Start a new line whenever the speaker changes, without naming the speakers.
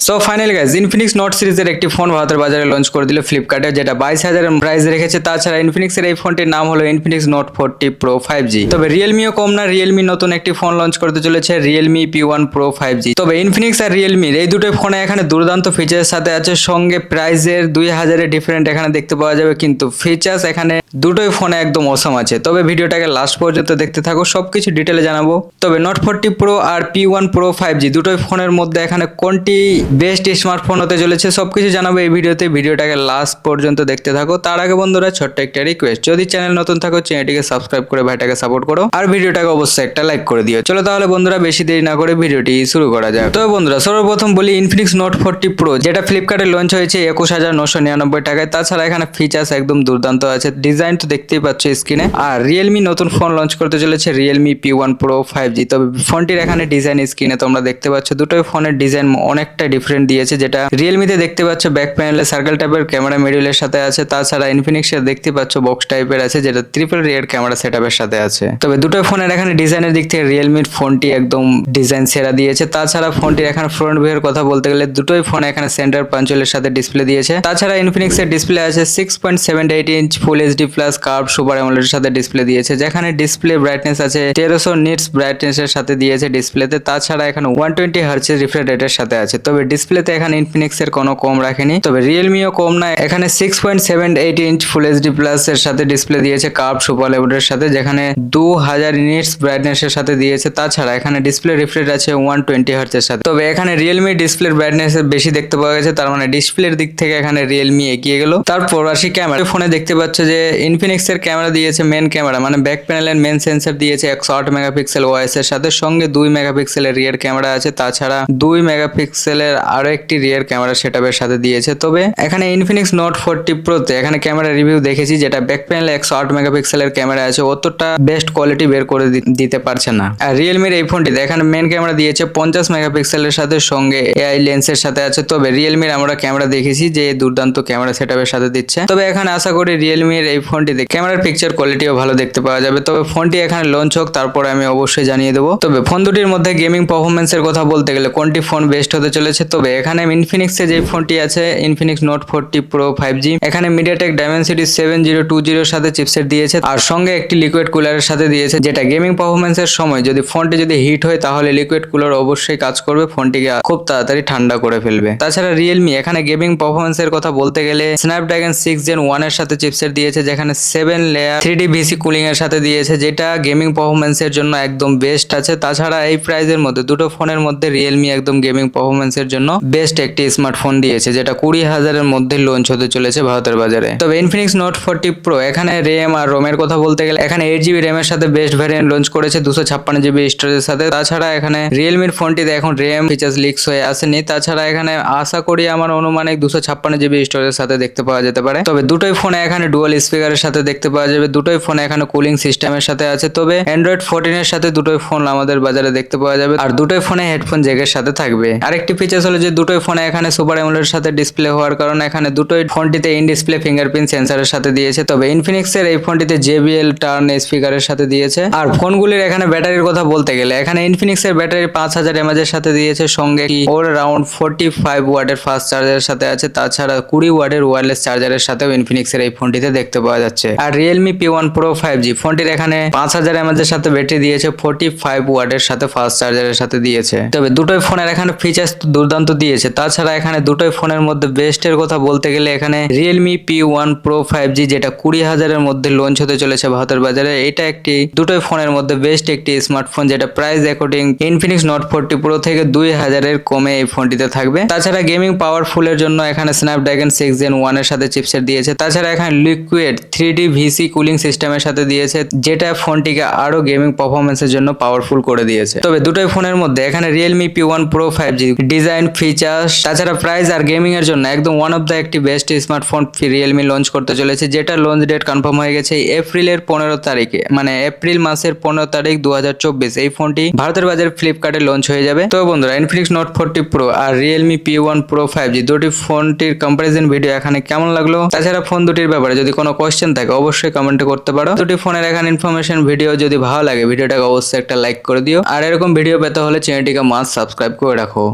So finally guys Infinix note সিরিজের একটি phone ভারতের বাজারে লঞ্চ করে দিল ফ্লিপকার্টে, যেটা 22,000 প্রাইস রেখেছে। তাছাড়া ইনফিনিক্সের এই ফোনটির নাম হলো ইনফিনিক্স নোট 40 প্রো 5G। তবে রিয়েলমিও কম না, রিয়েলমি নতুন একটি ফোন লঞ্চ করতে চলেছে, রিয়েলমি P1 প্রো 5G। তবে ইনফিনিক্স আর রিয়েলমির এই দুটো ফোনে এখানে দুর্দান্ত ফিচারের সাথে আছে, সঙ্গে প্রাইসের 2,000 ডিফারেন্ট এখানে দেখতে পাওয়া যাবে, কিন্তু ফিচার্স এখানে দুটোই ফোনে একদম অসম আছে। তবে ভিডিওটাকে লাস্ট পর্যন্ত দেখতে থাকো, সবকিছু ডিটেলে জানাবো। তবে নোট 40 প্রো আর P1 প্রো 5G দুটোই ফোনের মধ্যে এখানে কোনটি বেস্ট স্মার্টফোন হতে চলেছে সবকিছু জানাবো এই ভিডিওতে। ভিডিওটাকে লাস্ট পর্যন্ত দেখতে থাকো। তার আগে বন্ধুরা ছোট্ট একটা রিকোয়েস্ট, যদি চ্যানেল নতুন থাকো চ্যানেলটিকে সাবস্ক্রাইব করে ভাইটাকে সাপোর্ট করো, আর ভিডিওটাকে অবশ্যই একটা লাইক করে দিও। চলো তাহলে বন্ধুরা বেশি দেরি না করে ভিডিওটি শুরু করা যাক। তবে বন্ধুরা সর্বপ্রথম বলি ইনফিনিক্স নোট 40 প্রো, যেটা ফ্লিপকার্টে লঞ্চ হয়েছে 21,999 টাকায়। তাছাড়া এখানে ফিচার্স একদম দুর্দান্ত আছে, ডিজাইন তো দেখতেই পাচ্ছ স্ক্রিনে। আর রিয়েলমি নতুন ফোন লঞ্চ করতে চলেছে রিয়েলমি P1 প্রো 5G। তবে ফোনটির এখানে ডিজাইন স্ক্রিনে তোমরা দেখতে পাচ্ছ, দুটোই ফোনের ডিজাইন অনেকটা ডিফারেন্ট দিয়েছে। যেটা রিয়েলমিতে দেখতে পাচ্ছ ব্যাক প্যানেলে সার্কেল টাইপের ক্যামেরা মডিউলের সাথে আছে। তাছাড়া ইনফিনিক্সে দেখতে পাচ্ছ বক্স টাইপের আছে, যেটা ট্রিপল রিয়ার ক্যামেরা সেটআপের সাথে আছে। তবে দুটো ফোনের এখানে ডিজাইনের দিক থেকে রিয়েলমির ফোনটি একদম ডিজাইন সেরা দিয়েছে। তাছাড়া ফোনটির এখানে ফ্রন্ট ভিউয়ের কথা বলতে গেলে দুটোই ফোন এখানে সেন্টার পাঞ্চলের সাথে ডিসপ্লে দিয়েছে। তাছাড়া ইনফিনিক্সের ডিসপ্লে আছে 6.78 inch full HD plus curve super AMOLED এর সাথে ডিসপ্লে দিয়েছে, যেখানে ডিসপ্লে ব্রাইটনেস আছে 1300 নিটস ব্রাইটনেস এর সাথে দিয়েছে ডিসপ্লেতে। তাছাড়া এখানে 120 হার্টজের রিফ্রেশ রেটের সাথে আছে। তবে ডিসপ্লেতে এখানে ইনফিনিক্স এর কোনো কম রাখেনি। তবে রিয়েলমিও কম না, এখানে 6.78 ইঞ্চ ফুল এইচডি প্লাস এর সাথে ডিসপ্লে দিয়েছে কার্ভ সুপার অ্যামোলেড এর সাথে, যেখানে 2000 নিটস ব্রাইটনেস এর সাথে দিয়েছে। তাছাড়া এখানে ডিসপ্লে রিফ্রেশ আছে 120 হার্টজ এর সাথে। তবে এখানে রিয়েলমি ডিসপ্লের ব্রাইটনেস বেশি দেখতে পাওয়া গেছে, তার মানে ডিসপ্লের দিক থেকে এখানে রিয়েলমি এগিয়ে গেল। তারপর আসি ক্যামেরা। ফোনে দেখতে পাচ্ছ যে ইনফিনিক্স এর ক্যামেরা দিয়েছে মেন ক্যামেরা, মানে ব্যাক প্যানেলের মেন সেন্সর দিয়েছে 108 মেগাপিক্সেল ওএস এর সাথে, সঙ্গে 2 মেগাপিক্সেলের রিয়ার ক্যামেরা আছে। তাছাড়া 2 মেগাপিক্সেলের আরো একটি রিয়ার ক্যামেরা সেটআপের সাথে দিয়েছে। তবে এখানে ইনফিনিক্স নোট 40 প্রো তে এখানে ক্যামেরা রিভিউ দেখেছি, যেটা ব্যাক প্যানেলে 108 মেগাপিক্সেলের ক্যামেরা আছে, অতটা বেস্ট কোয়ালিটি বের করে দিতে পারছে না। আর রিয়েলমির এই ফোনটিতে এখানে মেন ক্যামেরা দিয়েছে 50 মেগাপিক্সেলের সাথে, সঙ্গে এআই লেন্সের সাথে আছে। তবে রিয়েলমির আমরা ক্যামেরা দেখেছি যে দুর্দান্ত ক্যামেরা সেটআপের সাথে দিচ্ছে। তবে এখানে আশা করি রিয়েলমির এই ফোনটিতে ক্যামেরার পিকচার কোয়ালিটিও ভালো দেখতে পাওয়া যাবে। তবে ফোনটি এখানে লঞ্চ হোক, তারপরে আমি অবশ্যই জানিয়ে দেবো। তবে ফোন দুটির মধ্যে গেমিং পারফরমেন্সের কথা বলতে গেলে কোনটি ফোন বেস্ট হতে চলেছে, তবে এখানে ইনফিনিক্সে যে ফোনটি আছে ইনফিনিক্স নোট 40 প্রো 5G, এখানে মিডিয়াটেক ডায়মেনসিটি 7020 এর সাথে চিপসেট দিয়েছে, আর সঙ্গে একটি লিকুইড কুলারের সাথে দিয়েছে, যেটা গেমিং পারফরমেন্সের সময় যদি ফোনটি যদি হিট হয় তাহলে লিকুইড কুলার অবশ্যই কাজ করবে, ফোনটিকে খুব তাড়াতাড়ি ঠান্ডা করে ফেলবে। তাছাড়া রিয়েলমি এখানে গেমিং পারফরমেন্সের কথা বলতে গেলে স্ন্যাপড্রাগন 6 Gen 1 এর সাথে চিপসেট দিয়েছে, যেখানে 7 লেয়ার 3D VC কুলিং এর সাথে দিয়েছে, যেটা গেমিং পারফরমেন্সের জন্য একদম বেস্ট আছে। তাছাড়া এই প্রাইজের মধ্যে দুটো ফোনের মধ্যে রিয়েলমি একদম গেমিং পারফরমেন্সের জন্য বেস্ট একটি স্মার্টফোন দিয়েছে, যেটা 20,000 এর মধ্যে লঞ্চ হতে চলেছে ভারতের বাজারে। তবে ইনফিনিক্স নোট 40 প্রো এখানে র্যাম আর রোমের কথা বলতে গেলে এখানে 8GB র্যামের সাথে বেস্ট ভ্যারিয়েন্ট লঞ্চ করেছে 256GB স্টোরেজের সাথে। তাছাড়া এখানে রিয়েলমির ফোনটিতে এখন র্যাম ফিচার্স লিক্স হয়ে আসেনি। তাছাড়া এখানে আশা করি আমার অনুমানিক 256GB স্টোরেজের সাথে দেখতে পাওয়া যেতে পারে। তবে দুটোই ফোনে এখানে ডুয়াল স্পিকারের সাথে দেখতে পাওয়া যাবে, দুটোই ফোনে এখানে কুলিং সিস্টেমের সাথে আছে। তবে অ্যান্ড্রয়েড 14 এর সাথে দুটোই ফোন আমাদের বাজারে দেখতে পাওয়া যাবে, আর দুটোই ফোনে হেডফোন জ্যাকের সাথে থাকবে। আরেকটি ফিচার্স হলো যে দুটোই ফোনে এখানে সুপার অ্যামোলেড সাথে ডিসপ্লে হওয়ার কারণে এখানে দুটোই ফোনটিতে ইন ডিসপ্লে ফিঙ্গারপ্রিন্ট সেন্সরের সাথে দিয়েছে। তবে ইনফিনিক্স এর এই ফোনটিতে JBL টার্ন স্পিকারের সাথে দিয়েছে। আর ফোনগুলির এখানে ব্যাটারির কথা বলতে গেলে এখানে ইনফিনিক্স এর ব্যাটারি 5000 mAh এর সাথে দিয়েছে, সঙ্গে ওর রাউন্ড 45 ওয়াটের ফাস্ট চার্জারের সাথে আছে। তাছাড়া 20 ওয়াটের ওয়্যারলেস চার্জারের সাথেও ইনফিনিক্স এর এই ফোনটিতে দেখতে পাওয়া যাচ্ছে। আর রিয়েলমি P1 প্রো 5G ফোনটির এখানে 5000 mAh এর সাথে ব্যাটারি দিয়েছে, 45 ওয়াটের সাথে ফাস্ট চার্জারের সাথে দিয়েছে। তবে দুটোই ফোনের এখানে ফিচার্স দুর্দান্ত দিয়েছে। তাছাড়া এখানে দুটোই ফোনের মধ্যে বেস্ট এর কথা বলতে গেলে এখানে রিয়েলমি P1 প্রো 5G, যেটা 20,000 এর মধ্যে লঞ্চ হতে চলেছে ভারতের বাজারে। এটা একটি দুটোই ফোনের মধ্যে বেস্ট একটি স্মার্টফোন, যেটা price according Infinix note 40 pro থেকে 2000 এর কমে এই ফোনটিতে থাকবে। তাছাড়া গেমিং পাওয়ারফুলের জন্য এখানে স্ন্যাপড্রাগন 6 Gen 1 এর সাথে চিপসেট দিয়েছে। তাছাড়া এখানে লিকুইড 3D VC কুলিং সিস্টেমের সাথে দিয়েছে, যেটা ফোনটিকে আরো গেমিং পারফরমেন্সের জন্য পাওয়ারফুল করে দিয়েছে। তবে দুটোই ফোনের মধ্যে এখানে Realme P1 pro 5G design features তাছাড়া প্রাইস আর গেমিং এর জন্য একদম ওয়ান অফ দ্য একটি বেস্ট স্মার্টফোন রিয়েলমি লঞ্চ করতে চলেছে, যেটা লঞ্চ ডেট কনফার্ম হয়ে গেছে এপ্রিলের 15 তারিখে, মানে এপ্রিল মাসের 15 তারিখ 2024 এই ফোনটি ভারতের বাজারে ফ্লিপকার্টে লঞ্চ হয়ে যাবে। তো বন্ধুরা ইনফিনিক্স নোট 40 প্রো আর রিয়েলমি P1 প্রো 5G দুটি ফোনটির কম্পারিজন ভিডিও এখানে কেমন লাগলো, তাছাড়া ফোন দুটির ব্যাপারে যদি কোনো কোশ্চেন থাকে অবশ্যই কমেন্টে করতে পারো। দুটি ফোনের এখানে ইনফরমেশন ভিডিও যদি ভালো লাগে ভিডিওটাকে অবশ্যই একটা লাইক করে দিও, আর এরকম ভিডিও পেতে হলে চ্যানেলটিকে মাস্ট সাবস্ক্রাইব করে রাখো।